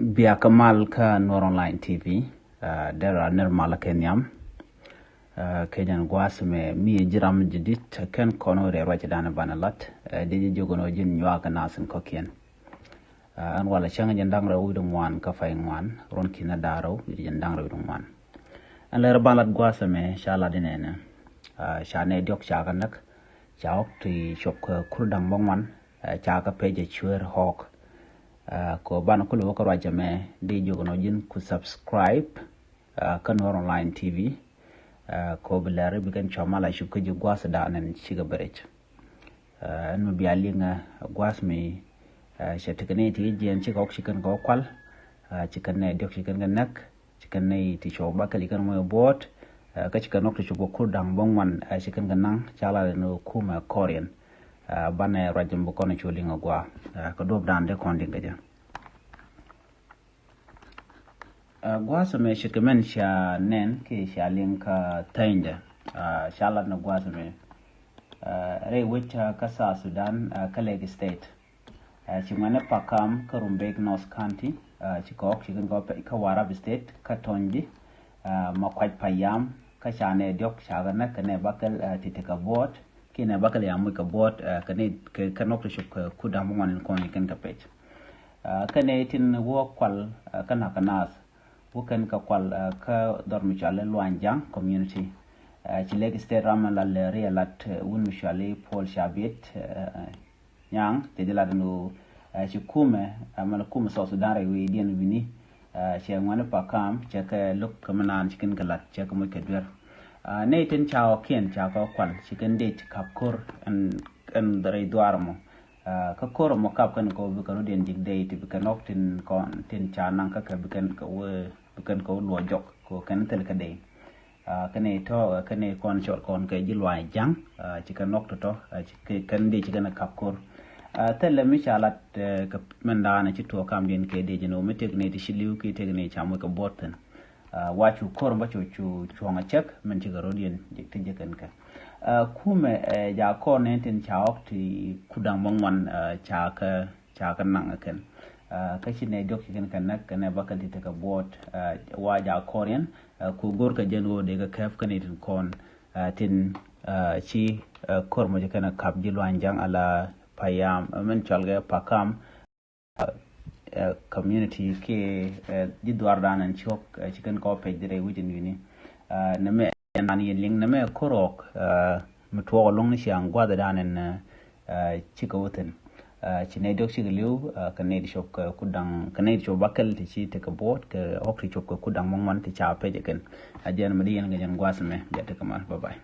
Bia Kamal ka Nor Online TV there are normal Kenyam Kenyan gwas me mi jiram jidit ken kono re rajadana banalat de jogono jin nyaka nasen kokien an wala changa jandang ra udum wan ka fay wan ron kina daro jandang ra udum wan an le balat gwas me shala dinene shane diok chaga nak chaok ti shop kuldang bongwan chaga page chwer hawk ko bana ko lo ko rajame de jogono jin ku subscribe ka Nor Online TV ko bilare bigan chamala shuka ji gwas da nan shiga barech an mu biyalinga gwas me shetikane ti jian chika ok shikan ko kwal chikan ne dok shikan ganak chikan ne ti choba kali kan mo bot ka chikan ok chugo kurdang bongwan shikan ganang chala no kuma korean bana rajam bu kono chulinga gwa ko dob dande kondinga ja gwas me shikamen sha nen ke sha linka tainda shala na gwas me re wicha kasa Sudan Kalegi State chimane pakam Karumbek North County chikok chikin go ka Warab State ka Tonji makwaj payam ka shane diok shagana kane bakal titika bot kine bakal yamu ka bot kane kanok shuk kudam ngonin kon yikan ka page kane tin wo kwal kana kanas wukan ka kwal ka dormi chale Luanjang community Chilegi State ramala le realat wun mishale Paul Shabit nyang tejela no chikume amala kuma so Sudan rewe dien wini che ngwane pakam che ka luk kamanan chikin galat che ka mo kedwer ne tin chao ken cha ko kwal chikin date kapkur en dare duarmo ka koro mo kap kan ko bi kanu den dig date bi kanok tin kon tin cha nan ka bi kan ko bi kan ko lo jok ko kan tel ka dei kane to kane kon short kon ke jilwa jang chikan nok to kan de chikan kapkur tele mi chalat ka menda ci to kam den ke de jeno mi tekne ti shiliu ki tekne chamu ka boten wachu kor ba chu chonga chek men ci garo den jekte jeken ka kume ja ko nenten chaok ti kudang mongwan cha ka nang ken ka ci ne dok ken kan nak ne bakal ti ka bot wa ja korean ku gor ka jeno de ka kaf kan tin kon tin ci kor mo jekana kap jilwan jang ala payam men chalga pakam community ke jidwar danan chok chicken ko page dire within uni name nani ling name korok mutwo long ni siang gwa danan chikoten chine dok chigliu kanedi shop kudang kanedi shop bakal ti chi te ka bot ka okri chop kudang mongman ti cha page ken ajan madi yan gajan gwasme jate kamal bye bye